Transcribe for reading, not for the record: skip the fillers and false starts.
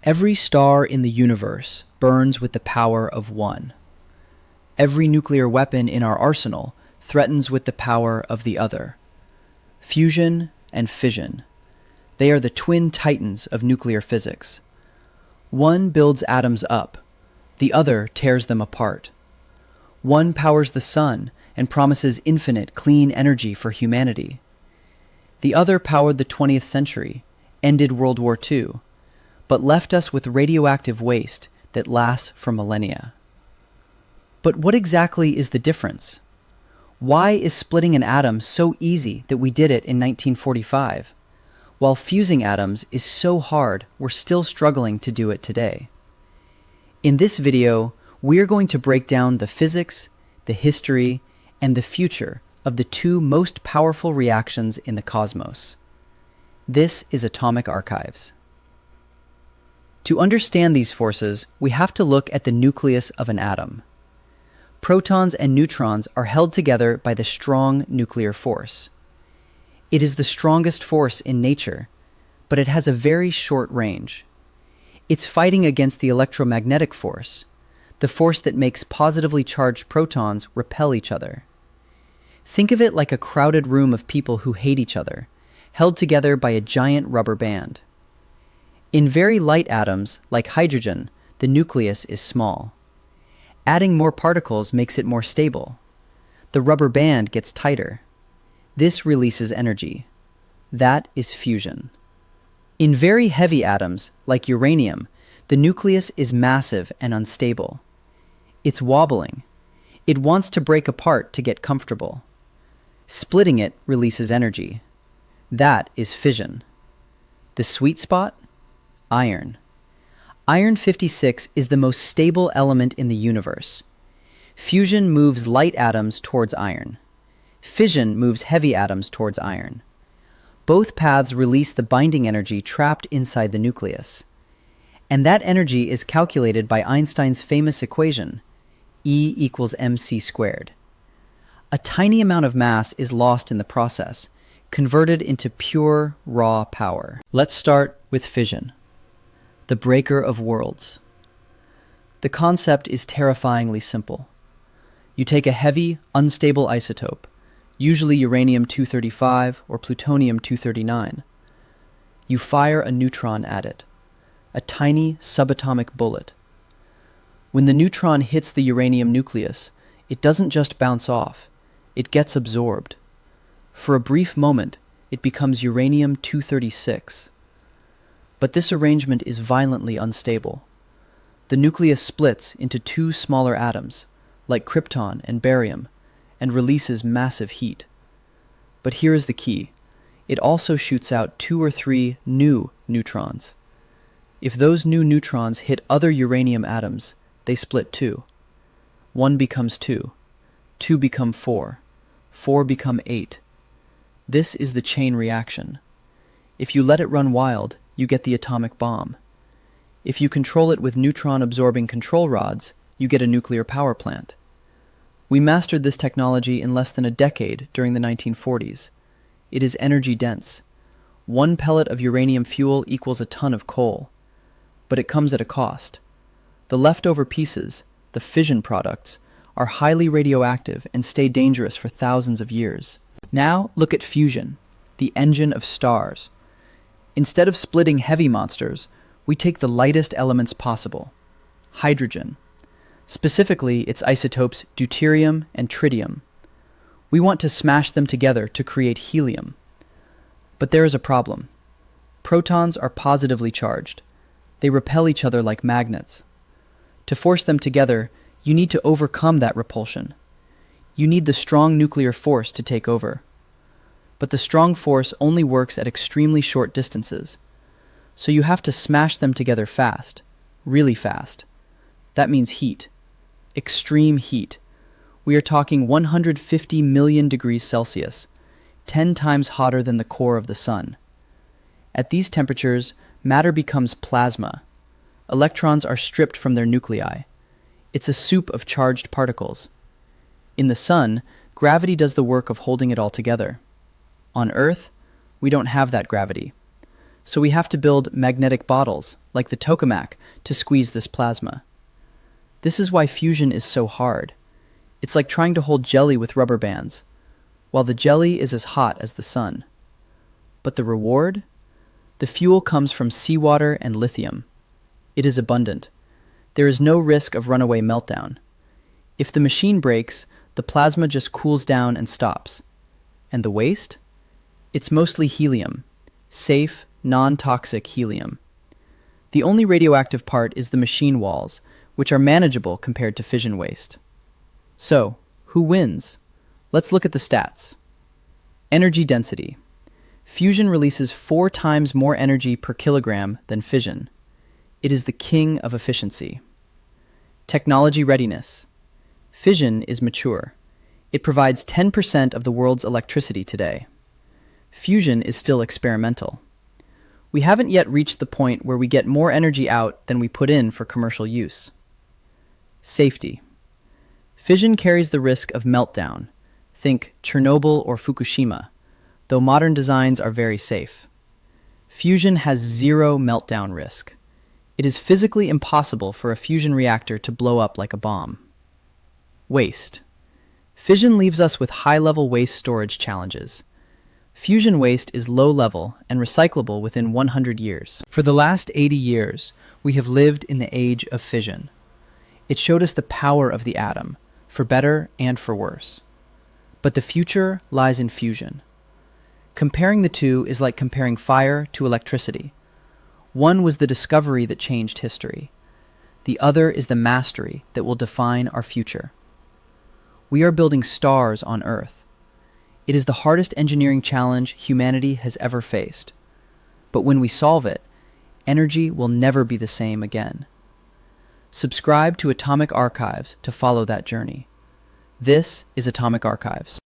Every star in the universe burns with the power of one. Every nuclear weapon in our arsenal threatens with the power of the other. Fusion and fission. They are the twin titans of nuclear physics. One builds atoms up, the other tears them apart. One powers the sun and promises infinite clean energy for humanity. The other powered the 20th century, ended World War II, but left us with radioactive waste that lasts for millennia. But what exactly is the difference? Why is splitting an atom so easy that we did it in 1945, while fusing atoms is so hard we're still struggling to do it today? In this video, we're going to break down the physics, the history, and the future of the two most powerful reactions in the cosmos. This is Atomic Archives. To understand these forces, we have to look at the nucleus of an atom. Protons and neutrons are held together by the strong nuclear force. It is the strongest force in nature, but it has a very short range. It's fighting against the electromagnetic force, the force that makes positively charged protons repel each other. Think of it like a crowded room of people who hate each other, held together by a giant rubber band. In very light atoms, like hydrogen, the nucleus is small. Adding more particles makes it more stable. The rubber band gets tighter. This releases energy. That is fusion. In very heavy atoms, like uranium, the nucleus is massive and unstable. It's wobbling. It wants to break apart to get comfortable. Splitting it releases energy. That is fission. The sweet spot? Iron. Iron 56 is the most stable element in the universe. Fusion moves light atoms towards iron. Fission moves heavy atoms towards iron. Both paths release the binding energy trapped inside the nucleus. And that energy is calculated by Einstein's famous equation, E equals mc squared. A tiny amount of mass is lost in the process, converted into pure, raw power. Let's start with fission, the breaker of worlds. The concept is terrifyingly simple. You take a heavy, unstable isotope, usually uranium-235 or plutonium-239. You fire a neutron at it, a tiny subatomic bullet. When the neutron hits the uranium nucleus, it doesn't just bounce off, it gets absorbed. For a brief moment, it becomes uranium-236. But this arrangement is violently unstable. The nucleus splits into two smaller atoms, like krypton and barium, and releases massive heat. But here is the key. It also shoots out 2 or 3 new neutrons. If those new neutrons hit other uranium atoms, they split too. 1 becomes 2, 2 become 4, 4 become 8. This is the chain reaction. If you let it run wild, you get the atomic bomb. If you control it with neutron-absorbing control rods, you get a nuclear power plant. We mastered this technology in less than a decade during the 1940s. It is energy dense. 1 pellet of uranium fuel equals a ton of coal. But it comes at a cost. The leftover pieces, the fission products, are highly radioactive and stay dangerous for thousands of years. Now look at fusion, the engine of stars. Instead of splitting heavy monsters, we take the lightest elements possible, hydrogen. Specifically, its isotopes deuterium and tritium. We want to smash them together to create helium. But there is a problem. Protons are positively charged. They repel each other like magnets. To force them together, you need to overcome that repulsion. You need the strong nuclear force to take over. But the strong force only works at extremely short distances. So you have to smash them together fast, really fast. That means heat. Extreme heat. We are talking 150 million degrees Celsius, 10 times hotter than the core of the sun. At these temperatures, matter becomes plasma. Electrons are stripped from their nuclei. It's a soup of charged particles. In the sun, gravity does the work of holding it all together. On Earth, we don't have that gravity. So we have to build magnetic bottles, like the tokamak, to squeeze this plasma. This is why fusion is so hard. It's like trying to hold jelly with rubber bands, while the jelly is as hot as the sun. But the reward? The fuel comes from seawater and lithium. It is abundant. There is no risk of runaway meltdown. If the machine breaks, the plasma just cools down and stops. And the waste? It's mostly helium. Safe, non-toxic helium. The only radioactive part is the machine walls, which are manageable compared to fission waste. So, who wins? Let's look at the stats. Energy density. Fusion releases 4 times more energy per kilogram than fission. It is the king of efficiency. Technology readiness. Fission is mature. It provides 10% of the world's electricity today. Fusion is still experimental. We haven't yet reached the point where we get more energy out than we put in for commercial use. Safety. Fission carries the risk of meltdown. Think Chernobyl or Fukushima, though modern designs are very safe. Fusion has zero meltdown risk. It is physically impossible for a fusion reactor to blow up like a bomb. Waste. Fission leaves us with high-level waste storage challenges. Fusion waste is low-level and recyclable within 100 years. For the last 80 years, we have lived in the age of fission. It showed us the power of the atom, for better and for worse. But the future lies in fusion. Comparing the two is like comparing fire to electricity. One was the discovery that changed history. The other is the mastery that will define our future. We are building stars on Earth. It is the hardest engineering challenge humanity has ever faced. But when we solve it, energy will never be the same again. Subscribe to Atomic Archives to follow that journey. This is Atomic Archives.